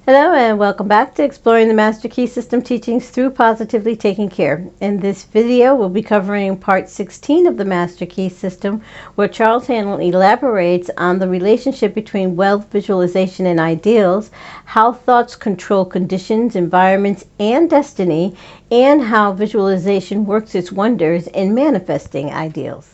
Hello and welcome back to Exploring the Master Key System Teachings through Positively Taking Care. In this video, we'll be covering part 16 of the Master Key System, where Charles Haanel elaborates on the relationship between wealth visualization and ideals, how thoughts control conditions, environments, and destiny, and how visualization works its wonders in manifesting ideals.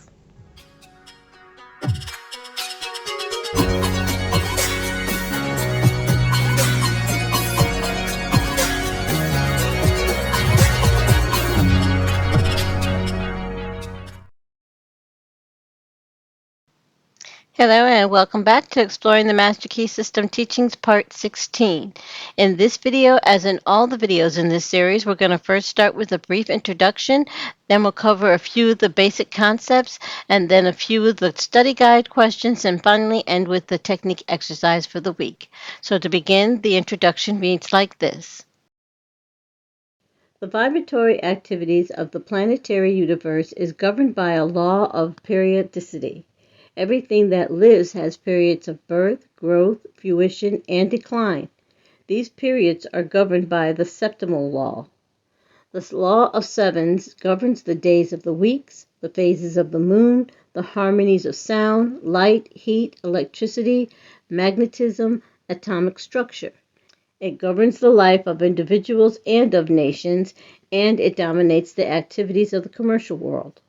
Hello and welcome back to Exploring the Master Key System Teachings Part 16. In this video, as in all the videos in this series, we're going to first start with a brief introduction, then we'll cover a few of the basic concepts, and then a few of the study guide questions, and finally end with the technique exercise for the week. So to begin, the introduction reads like this. The vibratory activities of the planetary universe is governed by a law of periodicity. Everything that lives has periods of birth, growth, fruition, and decline. These periods are governed by the septimal law. The law of sevens governs the days of the weeks, the phases of the moon, the harmonies of sound, light, heat, electricity, magnetism, atomic structure. It governs the life of individuals and of nations, and it dominates the activities of the commercial world.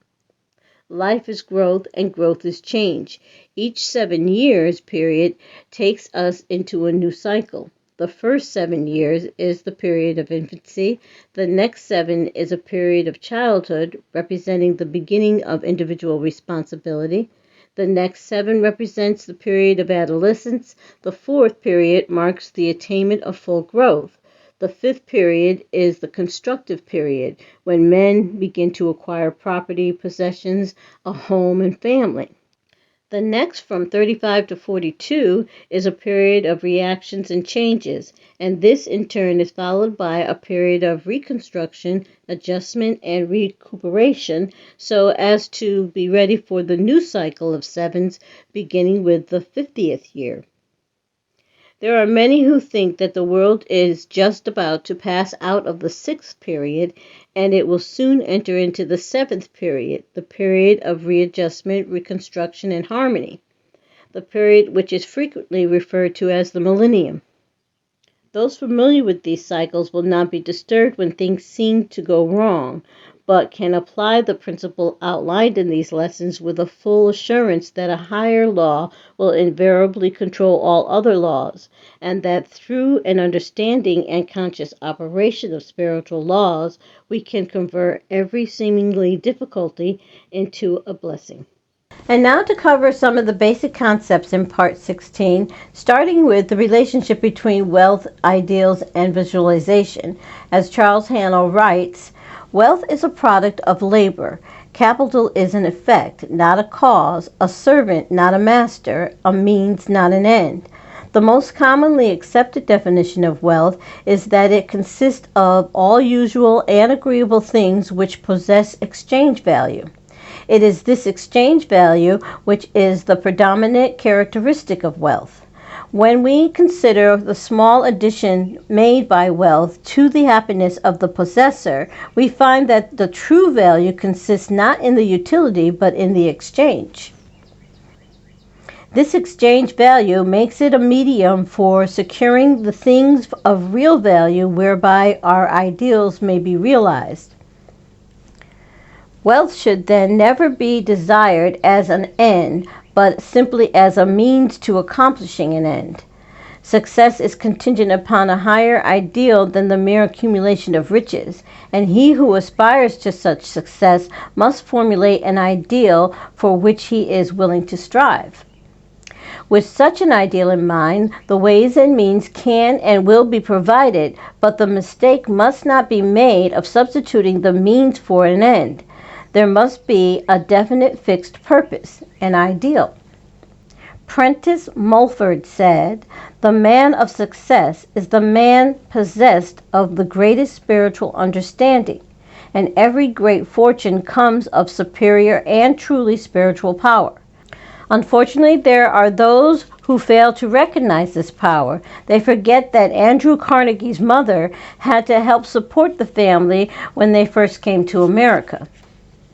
Life is growth, and growth is change. Each 7 years period takes us into a new cycle. The first 7 years is the period of infancy. The next 7 is a period of childhood, representing the beginning of individual responsibility. The next 7 represents the period of adolescence. The fourth period marks the attainment of full growth. The fifth period is the constructive period, when men begin to acquire property, possessions, a home, and family. The next, from 35 to 42, is a period of reactions and changes, and this in turn is followed by a period of reconstruction, adjustment, and recuperation, so as to be ready for the new cycle of sevens, beginning with the 50th year. There are many who think that the world is just about to pass out of the 6th period, and it will soon enter into the 7th period, the period of readjustment, reconstruction, and harmony, the period which is frequently referred to as the millennium. Those familiar with these cycles will not be disturbed when things seem to go wrong, but can apply the principle outlined in these lessons with a full assurance that a higher law will invariably control all other laws, and that through an understanding and conscious operation of spiritual laws, we can convert every seemingly difficulty into a blessing. And now to cover some of the basic concepts in Part 16, starting with the relationship between wealth, ideals, and visualization. As Charles Haanel writes, wealth is a product of labor. Capital is an effect, not a cause, a servant, not a master, a means, not an end. The most commonly accepted definition of wealth is that it consists of all usual and agreeable things which possess exchange value. It is this exchange value which is the predominant characteristic of wealth. When we consider the small addition made by wealth to the happiness of the possessor, we find that the true value consists not in the utility but in the exchange. This exchange value makes it a medium for securing the things of real value whereby our ideals may be realized. Wealth should then never be desired as an end, but simply as a means to accomplishing an end. Success is contingent upon a higher ideal than the mere accumulation of riches, and he who aspires to such success must formulate an ideal for which he is willing to strive. With such an ideal in mind, the ways and means can and will be provided, but the mistake must not be made of substituting the means for an end. There must be a definite fixed purpose, an ideal. Prentice Mulford said, "The man of success is the man possessed of the greatest spiritual understanding, and every great fortune comes of superior and truly spiritual power." Unfortunately, there are those who fail to recognize this power. They forget that Andrew Carnegie's mother had to help support the family when they first came to America.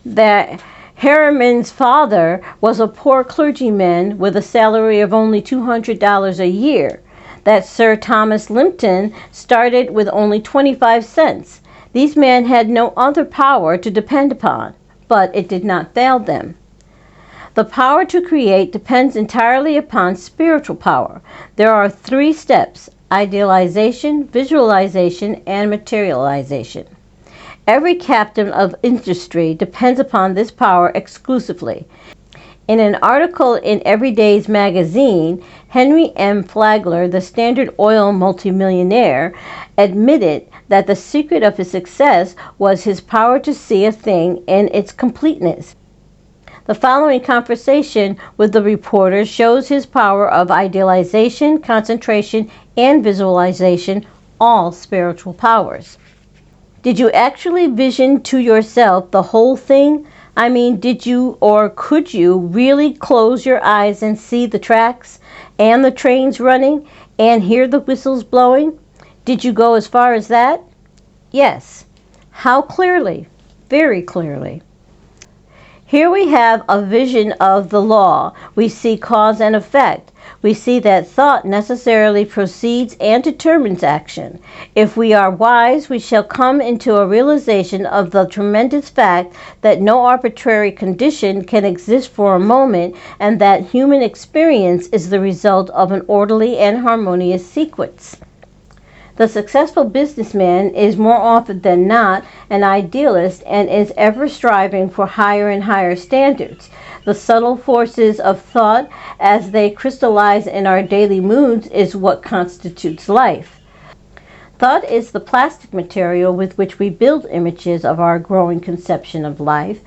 That Harriman's father was a poor clergyman with a salary of only $200 a year. That Sir Thomas Limpton started with only 25 cents. These men had no other power to depend upon, but it did not fail them. The power to create depends entirely upon spiritual power. There are 3 steps: idealization, visualization, and materialization. Every captain of industry depends upon this power exclusively. In an article in Everyday's magazine, Henry M. Flagler, the Standard Oil multimillionaire, admitted that the secret of his success was his power to see a thing in its completeness. The following conversation with the reporter shows his power of idealization, concentration, and visualization, all spiritual powers. Did you actually vision to yourself the whole thing? I mean, did you or could you really close your eyes and see the tracks and the trains running and hear the whistles blowing? Did you go as far as that? Yes. How clearly? Very clearly. Here we have a vision of the law. We see cause and effect. We see that thought necessarily proceeds and determines action. If we are wise, we shall come into a realization of the tremendous fact that no arbitrary condition can exist for a moment, and that human experience is the result of an orderly and harmonious sequence. The successful businessman is more often than not an idealist and is ever striving for higher and higher standards. The subtle forces of thought, as they crystallize in our daily moods, is what constitutes life. Thought is the plastic material with which we build images of our growing conception of life.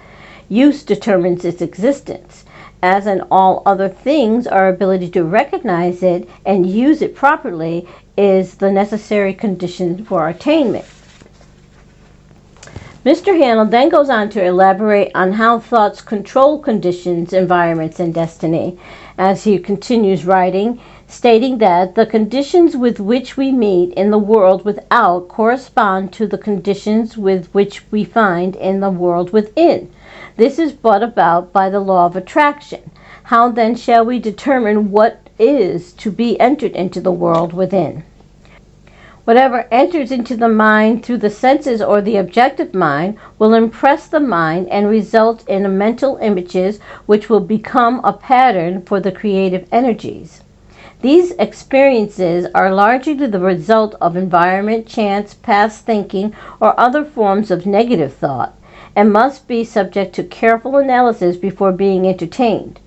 Use determines its existence. As in all other things, our ability to recognize it and use it properly is the necessary condition for attainment. Mr. Haanel then goes on to elaborate on how thoughts control conditions, environments, and destiny, as he continues writing, stating that the conditions with which we meet in the world without correspond to the conditions with which we find in the world within. This is brought about by the law of attraction. How then shall we determine what is to be entered into the world within? Whatever enters into the mind through the senses or the objective mind will impress the mind and result in mental images which will become a pattern for the creative energies. These experiences are largely the result of environment, chance, past thinking, or other forms of negative thought, and must be subject to careful analysis before being entertained.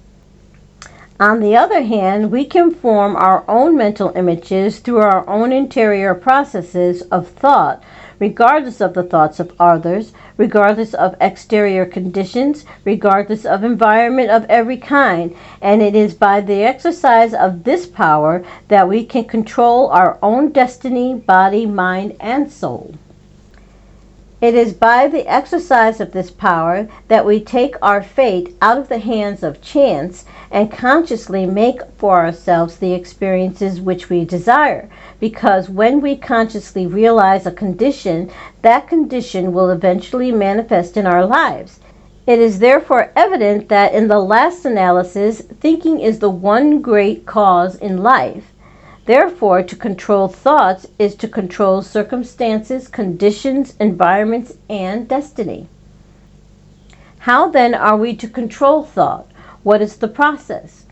On the other hand, we can form our own mental images through our own interior processes of thought, regardless of the thoughts of others, regardless of exterior conditions, regardless of environment of every kind, and it is by the exercise of this power that we can control our own destiny, body, mind, and soul. It is by the exercise of this power that we take our fate out of the hands of chance and consciously make for ourselves the experiences which we desire, because when we consciously realize a condition, that condition will eventually manifest in our lives. It is therefore evident that in the last analysis, thinking is the one great cause in life. Therefore, to control thoughts is to control circumstances, conditions, environments, and destiny. How then are we to control thought? What is the process?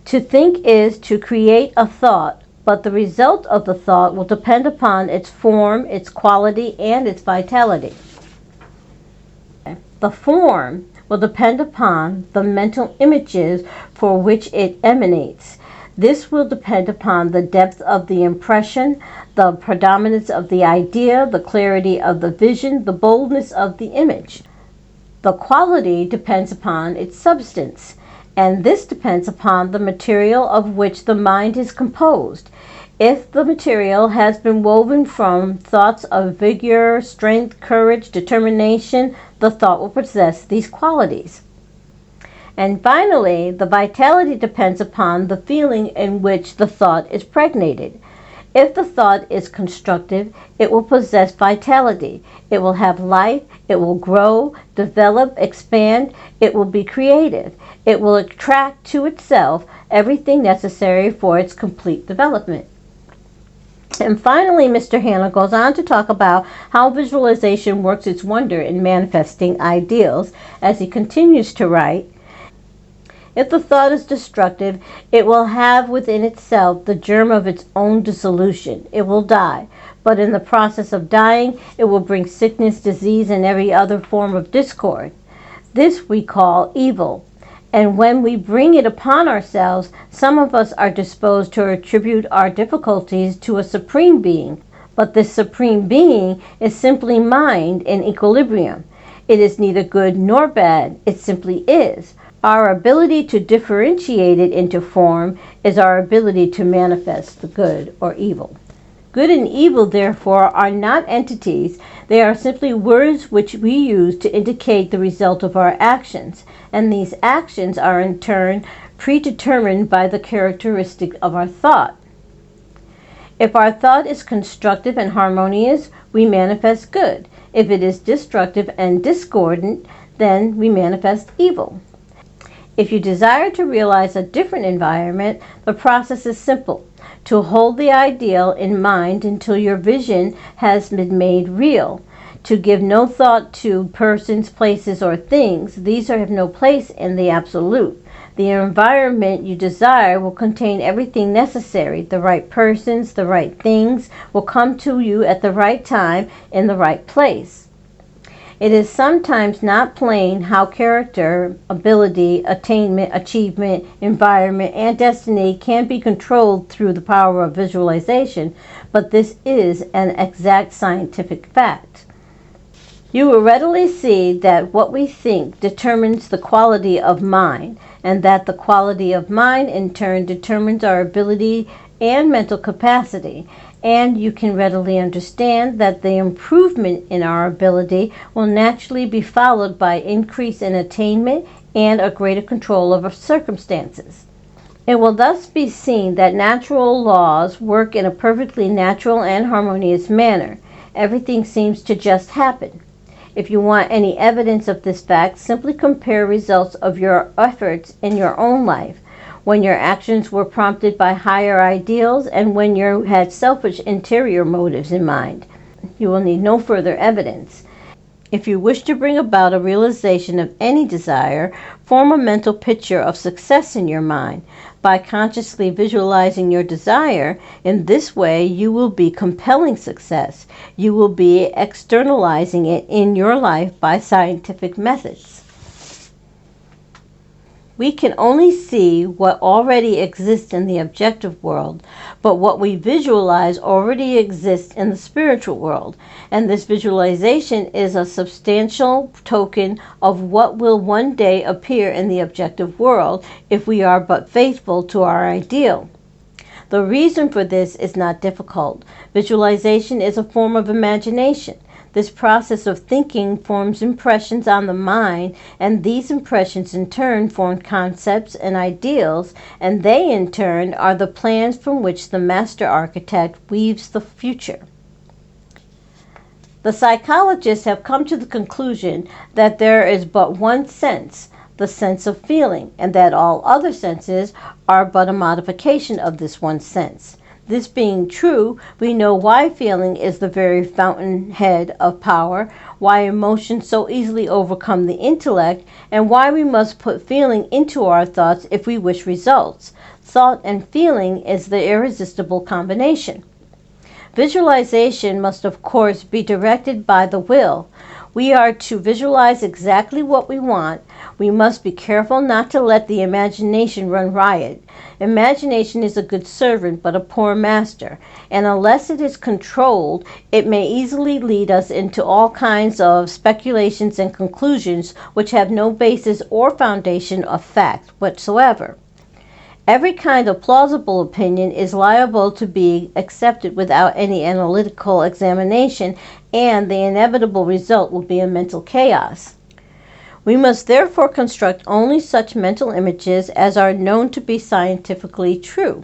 To think is to create a thought, but the result of the thought will depend upon its form, its quality, and its vitality. The form will depend upon the mental images for which it emanates. This will depend upon the depth of the impression, the predominance of the idea, the clarity of the vision, the boldness of the image. The quality depends upon its substance, and this depends upon the material of which the mind is composed. If the material has been woven from thoughts of vigor, strength, courage, determination, the thought will possess these qualities. And finally, the vitality depends upon the feeling in which the thought is pregnated. If the thought is constructive, it will possess vitality. It will have life, it will grow, develop, expand, it will be creative. It will attract to itself everything necessary for its complete development. And finally, Mr. Haanel goes on to talk about how visualization works its wonder in manifesting ideals as he continues to write. If the thought is destructive, it will have within itself the germ of its own dissolution. It will die. But in the process of dying, it will bring sickness, disease, and every other form of discord. This we call evil. And when we bring it upon ourselves, some of us are disposed to attribute our difficulties to a supreme being. But this supreme being is simply mind in equilibrium. It is neither good nor bad, it simply is. Our ability to differentiate it into form is our ability to manifest the good or evil. Good and evil, therefore, are not entities. They are simply words which we use to indicate the result of our actions, and these actions are in turn predetermined by the characteristic of our thought. If our thought is constructive and harmonious, we manifest good. If it is destructive and discordant, then we manifest evil. If you desire to realize a different environment, the process is simple. To hold the ideal in mind until your vision has been made real. To give no thought to persons, places, or things. These have no place in the absolute. The environment you desire will contain everything necessary. The right persons, the right things will come to you at the right time in the right place. It is sometimes not plain how character, ability, attainment, achievement, environment, and destiny can be controlled through the power of visualization, but this is an exact scientific fact. You will readily see that what we think determines the quality of mind, and that the quality of mind in turn determines our ability and mental capacity. And you can readily understand that the improvement in our ability will naturally be followed by increase in attainment and a greater control of our circumstances. It will thus be seen that natural laws work in a perfectly natural and harmonious manner. Everything seems to just happen. If you want any evidence of this fact, simply compare results of your efforts in your own life, when your actions were prompted by higher ideals and when you had selfish interior motives in mind. You will need no further evidence. If you wish to bring about a realization of any desire, form a mental picture of success in your mind. By consciously visualizing your desire, in this way you will be compelling success. You will be externalizing it in your life by scientific methods. We can only see what already exists in the objective world, but what we visualize already exists in the spiritual world, and this visualization is a substantial token of what will one day appear in the objective world if we are but faithful to our ideal. The reason for this is not difficult. Visualization is a form of imagination. This process of thinking forms impressions on the mind, and these impressions in turn form concepts and ideals, and they in turn are the plans from which the master architect weaves the future. The psychologists have come to the conclusion that there is but one sense, the sense of feeling, and that all other senses are but a modification of this one sense. This being true, we know why feeling is the very fountainhead of power, why emotions so easily overcome the intellect, and why we must put feeling into our thoughts if we wish results. Thought and feeling is the irresistible combination. Visualization must, of course, be directed by the will. We are to visualize exactly what we want. We must be careful not to let the imagination run riot. Imagination is a good servant, but a poor master, and unless it is controlled, it may easily lead us into all kinds of speculations and conclusions which have no basis or foundation of fact whatsoever. Every kind of plausible opinion is liable to be accepted without any analytical examination, and the inevitable result will be a mental chaos. We must therefore construct only such mental images as are known to be scientifically true.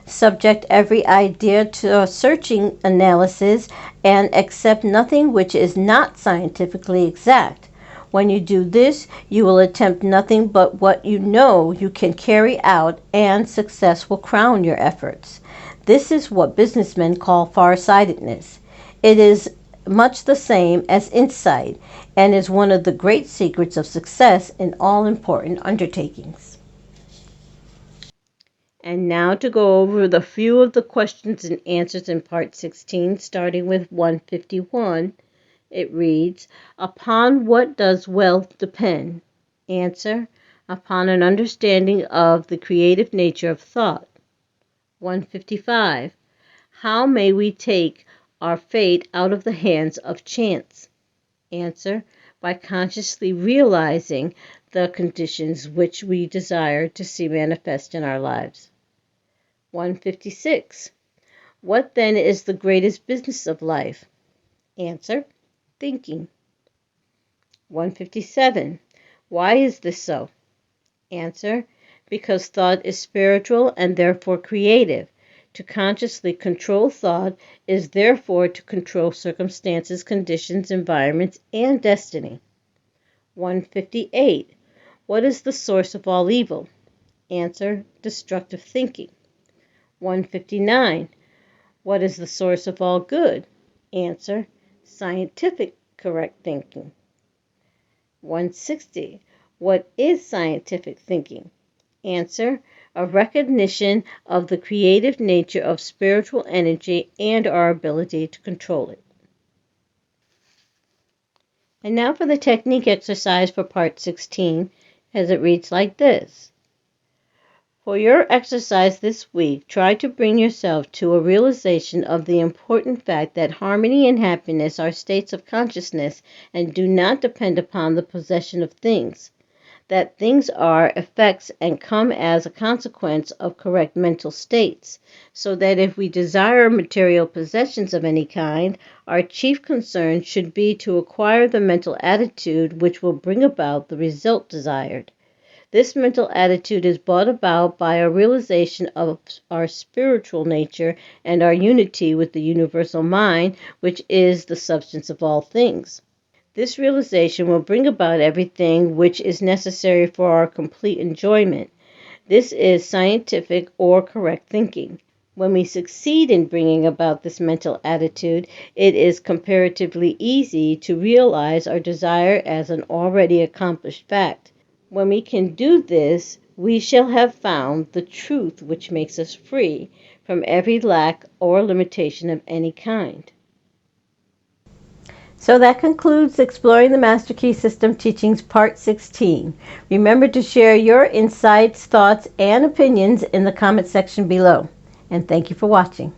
Subject every idea to a searching analysis and accept nothing which is not scientifically exact. When you do this, you will attempt nothing but what you know you can carry out, and success will crown your efforts. This is what businessmen call farsightedness. It is much the same as insight, and is one of the great secrets of success in all important undertakings. And now to go over the few of the questions and answers in Part 16, starting with 151. It reads, upon what does wealth depend? Answer, upon an understanding of the creative nature of thought. 155. How may we take our fate out of the hands of chance? Answer, by consciously realizing the conditions which we desire to see manifest in our lives. 156. What then is the greatest business of life? Answer, thinking. 157. Why is this so? Answer, because thought is spiritual and therefore creative. To consciously control thought is therefore to control circumstances, conditions, environments, and destiny. 158. What is the source of all evil? Answer, destructive thinking. 159. What is the source of all good? Answer, scientific correct thinking. 160. What is scientific thinking? Answer, a recognition of the creative nature of spiritual energy and our ability to control it. And now for the technique exercise for Part 16, as it reads like this. For your exercise this week, try to bring yourself to a realization of the important fact that harmony and happiness are states of consciousness and do not depend upon the possession of things. That things are effects and come as a consequence of correct mental states, so that if we desire material possessions of any kind, our chief concern should be to acquire the mental attitude which will bring about the result desired. This mental attitude is brought about by a realization of our spiritual nature and our unity with the universal mind, which is the substance of all things. This realization will bring about everything which is necessary for our complete enjoyment. This is scientific or correct thinking. When we succeed in bringing about this mental attitude, it is comparatively easy to realize our desire as an already accomplished fact. When we can do this, we shall have found the truth which makes us free from every lack or limitation of any kind. So that concludes Exploring the Master Key System Teachings Part 16. Remember to share your insights, thoughts, and opinions in the comment section below. And thank you for watching.